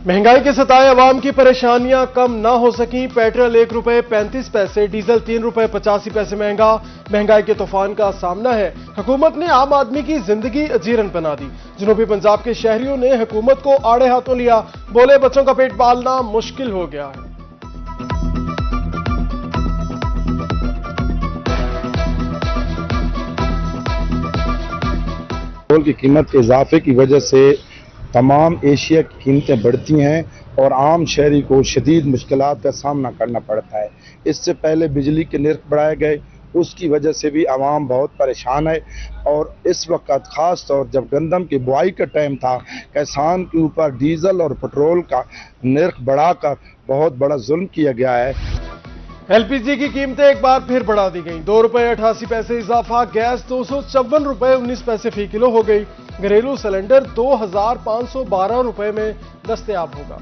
महंगाई के सताए अवाम की परेशानियां कम ना हो सकी। पेट्रोल ₹1.35, डीजल ₹3.85 महंगा। महंगाई के तूफान का सामना है। हुकूमत ने आम आदमी की जिंदगी अजीरन बना दी। जनूबी पंजाब के शहरियों ने हुकूमत को आड़े हाथों लिया। बोले बच्चों का पेट पालना मुश्किल हो गया है। पेट्रोल की कीमत के इजाफे की वजह से तमाम एशिया की कीमतें बढ़ती हैं और आम शहरी को शदीद मुश्किलात का सामना करना पड़ता है। इससे पहले बिजली के नर्ख बढ़ाए गए, उसकी वजह से भी आवाम बहुत परेशान है। और इस वक्त ख़ास तौर जब गंदम की बुआई का टाइम था, किसान के ऊपर डीजल और पेट्रोल का नर्ख बढ़ाकर बहुत बड़ा जुल्म किया गया है। एलपीजी की कीमतें एक बार फिर बढ़ा दी गई। ₹2.88 इजाफा। गैस ₹254.19 फी किलो हो गई। घरेलू सिलेंडर ₹2512 में दस्तयाब होगा।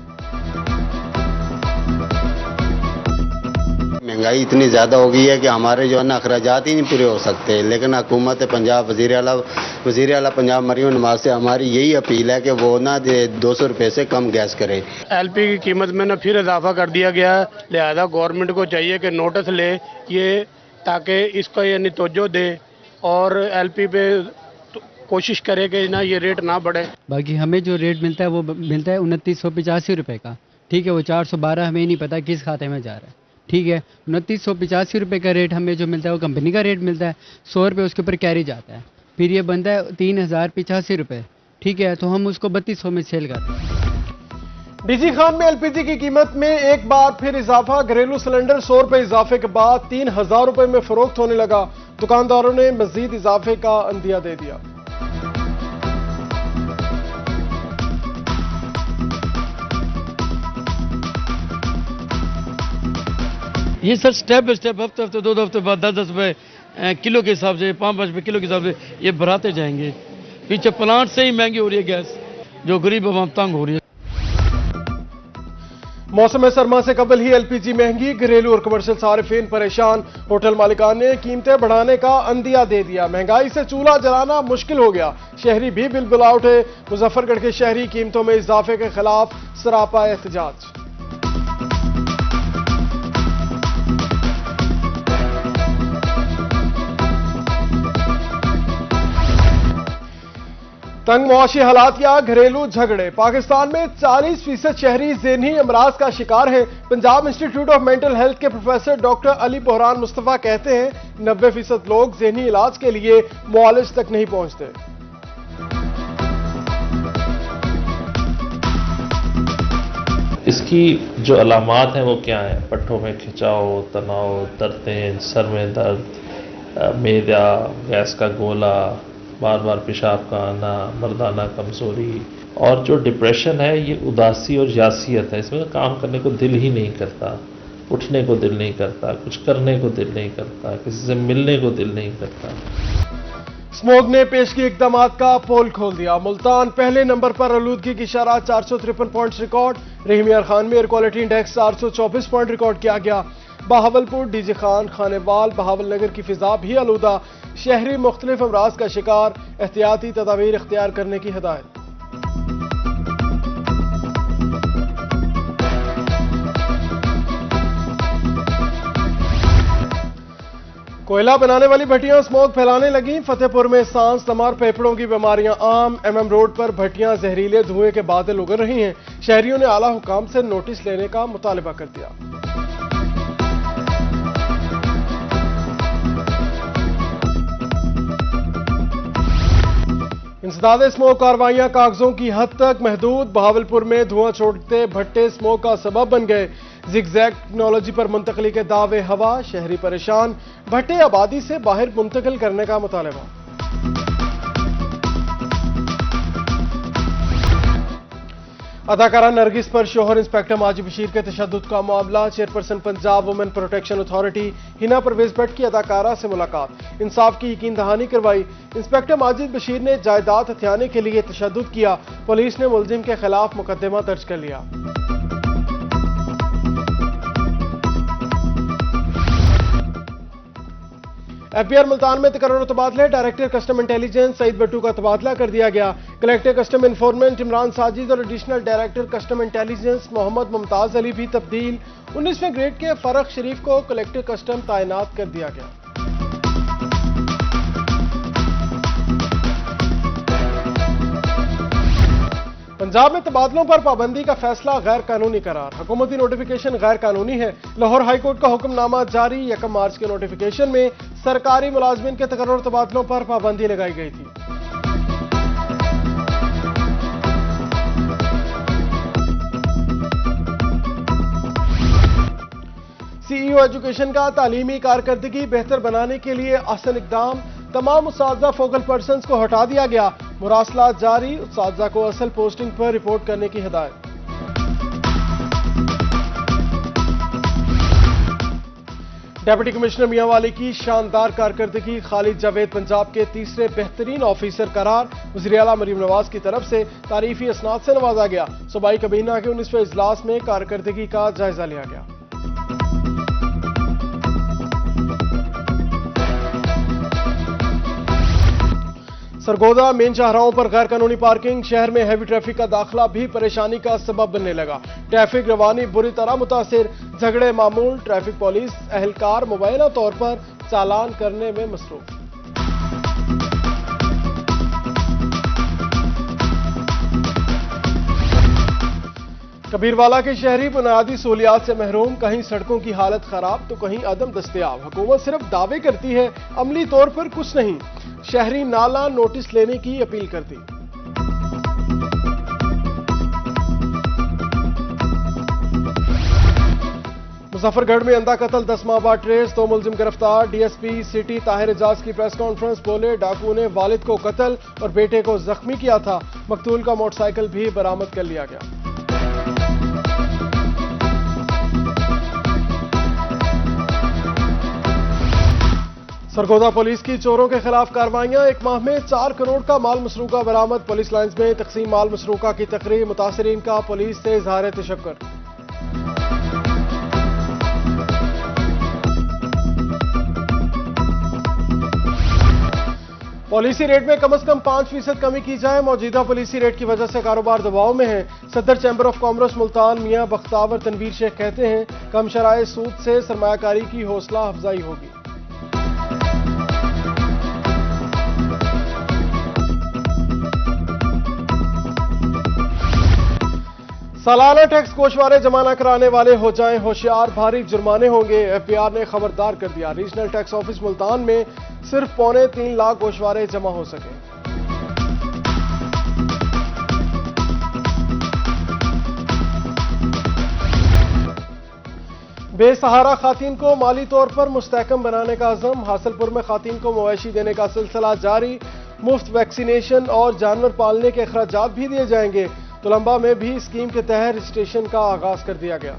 महंगाई इतनी ज़्यादा हो गई है कि हमारे जो है ना अखराजात ही नहीं पूरे हो सकते। लेकिन हुकूमत पंजाब वज़ीर आला पंजाब मरियम नवाज से हमारी यही अपील है कि वो ना ₹200 से कम गैस करे। एलपी की कीमत में ना फिर इजाफा कर दिया गया है। लिहाजा गवर्नमेंट को चाहिए कि नोटिस ले ये, ताकि इसका यानी तवज्जो दे और एलपी पे कोशिश करे कि ना ये रेट ना बढ़े। बाकी हमें जो रेट मिलता है वो मिलता है ₹2985 का। ठीक है, वो 412 हमें नहीं पता किस खाते में जा रहा है। ठीक है, ₹2985 का रेट हमें जो मिलता है वो कंपनी का रेट मिलता है। ₹100 उसके ऊपर कैरी जाता है। फिर ये बनता है ₹3085। ठीक है, तो हम उसको 3200 में सेल करते हैं। डीजी खान में एलपीजी की कीमत में एक बार फिर इजाफा। घरेलू सिलेंडर ₹100 इजाफे के बाद ₹3000 में फरोख्त होने लगा। दुकानदारों ने मजीद इजाफे का अंदिया दे दिया। ये सर स्टेप बाई स्टेप हफ्ते हफ्ते 2 हफ्ते बाद 10 रुपए किलो के हिसाब से 5 रुपए किलो के हिसाब से ये बढ़ाते जाएंगे। पीछे प्लांट से ही महंगी हो रही है गैस, जो गरीब आवाम तंग हो रही है। मौसम सरमा से कबल ही एलपीजी महंगी। घरेलू और कमर्शियल सारिफीन परेशान। होटल मालिकान ने कीमतें बढ़ाने का अंदिया दे दिया। महंगाई से चूल्हा जलाना मुश्किल हो गया। शहरी भी बिलबुला उठे। मुजफ्फरगढ़ के शहरी कीमतों में इजाफे के खिलाफ सरापा एहतजाज। तंग मुआशी हालात या घरेलू झगड़े। पाकिस्तान में 40% शहरी ज़हनी अमराज का शिकार है। Punjab institute of mental health के प्रोफेसर डॉक्टर अली बोहरान मुस्तफा कहते हैं 90% लोग ज़हनी इलाज के लिए मुआलिज तक नहीं पहुंचते। इसकी जो अलामात हैं वो क्या हैं? पट्टों में खिंचाव, तनाव, दर्दें, सर में दर्द, मेदा, गैस का गोला, बार बार पेशाब का आना, मर्दाना कमज़ोरी। और जो डिप्रेशन है ये उदासी और यासियत है। इसमें काम करने को दिल ही नहीं करता, उठने को दिल नहीं करता, कुछ करने को दिल नहीं करता, किसी से मिलने को दिल नहीं करता। स्मोग ने पेश की इक़दामात का पोल खोल दिया। मुल्तान पहले नंबर पर आलूदगी की शरह 453 पॉइंट्स रिकॉर्ड। रहीम यार खान में air quality index 424 point record किया गया। बहावलपुर, डीजी खान, खानेवाल, बहावल नगर की फिजा भी आलूदा। शहरी मुख्तलिफ अमराज का शिकार। एहतियाती तदाबीर इख्तियार करने की हिदायत। कोयला बनाने वाली भट्टियां स्मोक फैलाने लगी। फतेहपुर में सांस, तमार, फेफड़ों की बीमारियां आम। एमएम रोड पर भट्टियां जहरीले धुएं के बादल उगर रही हैं। शहरियों ने आला हुकाम से नोटिस लेने का मुतालबा कर दिया। इंसदाद स्मोक कार्रवाइयां कागजों की हद तक महदूद। बहावलपुर में धुआं छोड़ते भट्टे स्मोक का सबब बन गए। जिगजैग टेक्नोलॉजी पर मुंतकली के दावे हवा। शहरी परेशान। भट्टे आबादी से बाहर मुंतकिल करने का मुतालबा। अदाकारा नरगिस पर शोहर इंस्पेक्टर माजिद बशीर के तशद्दुद का मामला। Chairperson Punjab women protection authority Hina Parvez Bhatt की अदाकारा से मुलाकात। इंसाफ की यकीन दहानी करवाई। इंस्पेक्टर माजिद बशीर ने जायदाद हथियाने के लिए तशद्दुद किया। पुलिस ने मुलजिम के खिलाफ मुकदमा दर्ज कर लिया। एफबीआर मुल्तान में तकर्रुर तबादले, director custom intelligence Saeed Battu का तबादला कर दिया गया। Collector custom informant Imran Sajid और additional director custom intelligence Mohammad Mumtaz Ali भी तब्दील। 19वें ग्रेड के फरक शरीफ को कलेक्टर कस्टम तैनात कर दिया गया। पंजाब में तबादलों पर पाबंदी का फैसला गैर कानूनी करार, हुकूमती नोटिफिकेशन गैर कानूनी है। लाहौर हाईकोर्ट का हुक्मनामा जारी। 1 मार्च के नोटिफिकेशन में सरकारी मुलाजमिन के तकर्रुर तबादलों पर पाबंदी लगाई गई थी। सीईओ एजुकेशन का तालीमी कारकर्दगी बेहतर बनाने के लिए अहसन इकदाम, तमाम उस्ताजा फोकल पर्सन्स को हटा दिया गया। मुरासला जारी, उस्ताजा को असल पोस्टिंग पर रिपोर्ट करने की हिदायत। डिप्टी कमिश्नर मियांवाली की शानदार कारकर्दगी, खालिद जावेद पंजाब के तीसरे बेहतरीन ऑफिसर करार। वज़ीर आला मरीम नवाज की तरफ से तारीफी असनाद से नवाजा गया। सूबाई कबीना के 19वें इजलास में कारकर्दगी का जायजा लिया गया। सरगोदा मेन शाहराहों पर गैर कानूनी पार्किंग, शहर में हैवी ट्रैफिक का दाखिला भी परेशानी का सबब बनने लगा। ट्रैफिक रवानी बुरी तरह मुतासिर, झगड़े मामूल। ट्रैफिक पुलिस एहलकार मुबैना तौर पर चालान करने में मसरूफ। कबीरवाला के शहरी बुनियादी सहूलियात से महरूम, कहीं सड़कों की हालत खराब तो कहीं अदम दस्तयाब। हुकूमत सिर्फ दावे करती है, अमली तौर पर कुछ नहीं। शहरी नाला नोटिस लेने की अपील करती। मुजफ्फरगढ़ में अंधा कत्ल 10 माह बाद ट्रेस, 2 मुलजिम गिरफ्तार। डीएसपी सिटी ताहिर एजाज की प्रेस कॉन्फ्रेंस, बोले डाकू ने वालिद को कत्ल और बेटे को जख्मी किया था। मकतूल का मोटरसाइकिल भी बरामद कर लिया गया। सरगोदा पुलिस की चोरों के खिलाफ कार्रवाइयां, 1 माह में 4 करोड़ का माल मसरूका बरामद। पुलिस लाइन्स में तकसीम माल मसरूका की तकरीर, मुतासरीन का पुलिस से इजहार तशक्कुर। पॉलिसी रेट में कम से कम 5% कमी की जाए, मौजूदा पॉलिसी रेट की वजह से कारोबार दबाव में है। सदर चैंबर ऑफ कॉमर्स मुल्तान मियां बख्तावर तनवीर शेख कहते हैं, कम शराए सूद से सरमायाकारी की हौसला अफजाई होगी। सालाना टैक्स गोशवारे जमा न कराने वाले हो जाएं होशियार, भारी जुर्माने होंगे। एफबीआर ने खबरदार कर दिया। रीजनल टैक्स ऑफिस मुल्तान में सिर्फ 3.25 लाख गोशवारे जमा हो सके। बेसहारा खातीन को माली तौर पर मुस्तहकम बनाने का अज़म, हासिलपुर में खातीन को मवेशी देने का सिलसिला जारी। मुफ्त वैक्सीनेशन और जानवर पालने के अखराजात भी दिए जाएंगे। तुलंबा में भी स्कीम के तहत रजिस्ट्रेशन का आगाज कर दिया गया।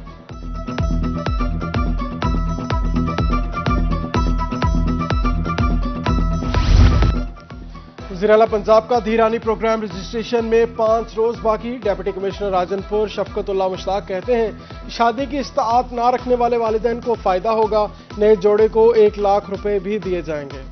वज़ीर आला पंजाब का धीरानी प्रोग्राम रजिस्ट्रेशन में 5 रोज बाकी। डिप्टी कमिश्नर राजनपुर शफकतुल्लाह मुश्ताक कहते हैं, शादी की इस्ताअत ना रखने वाले वालिदैन को फायदा होगा। नए जोड़े को 1 लाख रुपए भी दिए जाएंगे।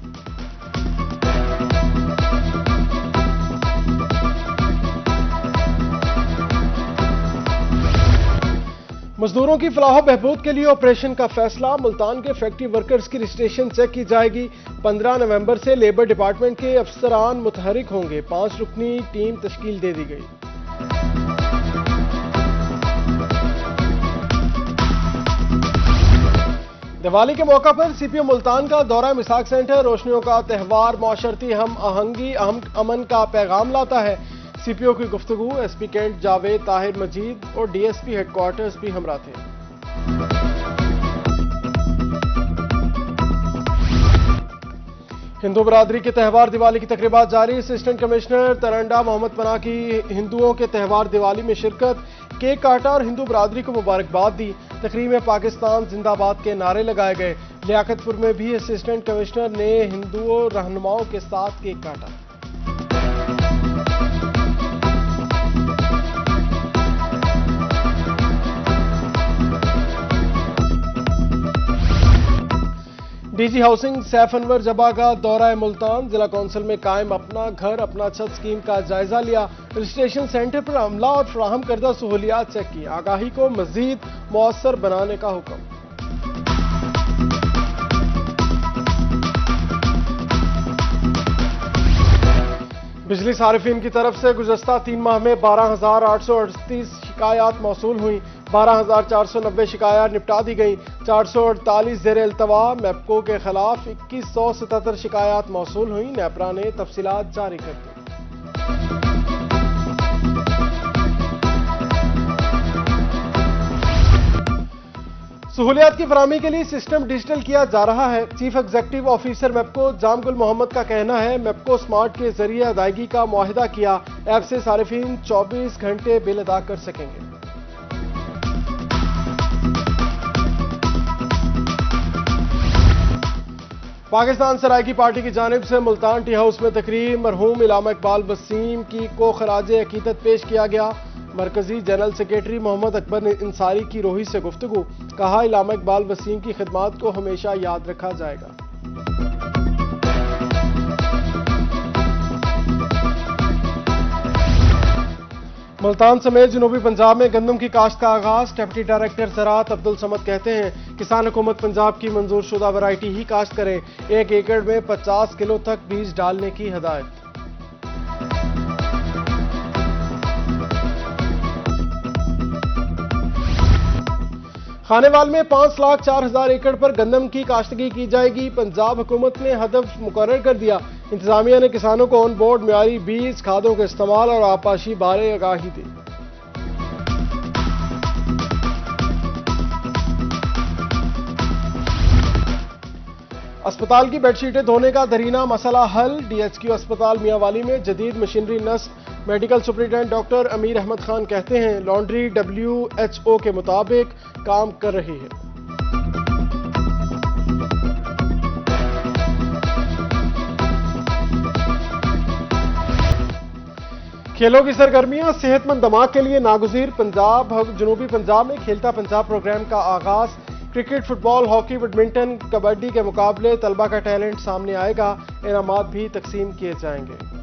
मजदूरों की फलाह बहबूद के लिए ऑपरेशन का फैसला, मुल्तान के फैक्ट्री वर्कर्स की रजिस्ट्रेशन चेक की जाएगी। 15 नवंबर से लेबर डिपार्टमेंट के अफसरान मुतहरिक होंगे। 5 रुकनी टीम तश्कील दे दी गई। दिवाली के मौका पर सीपीओ मुल्तान का दौरा मिसाक सेंटर, रोशनियों का त्यौहार माशरती हम आहंगी अमन का पैगाम लाता है। सीपीओ की गुफ्तगू, एसपी कैंट जावेद ताहिर मजीद और डीएसपी हेडक्वार्टर्स भी हमरा थे। हिंदू बरादरी के त्यौहार दिवाली की तकरीबात जारी। असिस्टेंट कमिश्नर तरंडा मोहम्मद पनाह की हिंदुओं के त्यौहार दिवाली में शिरकत, केक काटा और हिंदू बरादरी को मुबारकबाद दी। तकरीब में पाकिस्तान जिंदाबाद के नारे लगाए गए। लियाकतपुर में भी असिस्टेंट कमिश्नर ने हिंदुओं रहनुमाओं के साथ केक काटा। डीजी हाउसिंग सैफ अनवर जबा का दौरा मुल्तान, जिला कौंसिल में कायम अपना घर अपना छत स्कीम का जायजा लिया। रजिस्ट्रेशन सेंटर पर अमला और फराहम करदा सहूलियात चेक की। आगाही को मजीद मौसर बनाने का हुक्म। बिजली सारिफिन की तरफ से गुज़श्ता 3 माह में 12,838 शिकायत मौसूल हुई। 12,490 शिकायत निपटा दी गई। 448 ज़ेर इल्तवा। मैपको के खिलाफ 2177 शिकायत मौसूल हुई। नेपरा ने तफसीलात जारी कर दी। सहूलियात की फराहमी के लिए सिस्टम डिजिटल किया जा रहा है। Chief executive officer MEPCO Jamgul Mohammad का कहना है, मैपको स्मार्ट के जरिए अदायगी का मुआहिदा किया। ऐप से सारिफिन 24 घंटे बिल अदा कर सकेंगे। पाकिस्तान सराइकी पार्टी की जानिब से मुल्तान टी हाउस में तकरीर मरहूम इलामा इकबाल वसीम की को खराज अकीदत पेश किया गया। मरकजी जनरल सेक्रेटरी मोहम्मद अकबर इंसारी की रोही से गुफ्तगू। कहा, इलामा इकबाल वसीम की खिदमात को हमेशा याद रखा जाएगा। मुल्तान समेत जनूबी पंजाब में गंदम की काश्त का आगाज। डिप्टी डायरेक्टर ज़राअत अब्दुल समद कहते हैं, किसान हुकूमत पंजाब की मंजूर शुदा वैरायटी ही काश्त करें। 1 एकड़ में 50 किलो तक बीज डालने की हिदायत। खानेवाल में 5,04,000 एकड़ पर गंदम की काश्तगी की जाएगी। पंजाब हुकूमत ने हदफ मुकर्रर कर दिया। इंतजामिया ने किसानों को ऑन बोर्ड मियारी बीज खादों के इस्तेमाल और आबपाशी बारे आगाही दी। अस्पताल की बेडशीटें धोने का दरीना मसला हल। डीएचक्यू अस्पताल मियांवाली में जदीद मशीनरी नस्ब। मेडिकल सुपरिटेंडेंट डॉक्टर अमीर अहमद खान कहते हैं, लॉन्ड्री WHO के मुताबिक काम कर रही है। खेलों की सरगर्मियां सेहतमंद दिमाग के लिए नागुज़ीर। पंजाब जनूबी पंजाब में खेलता पंजाब प्रोग्राम का आगाज। Cricket, football, hockey, badminton, kabaddi के मुकाबले तलबा का टैलेंट सामने आएगा। इनामात भी तकसीम किए जाएंगे।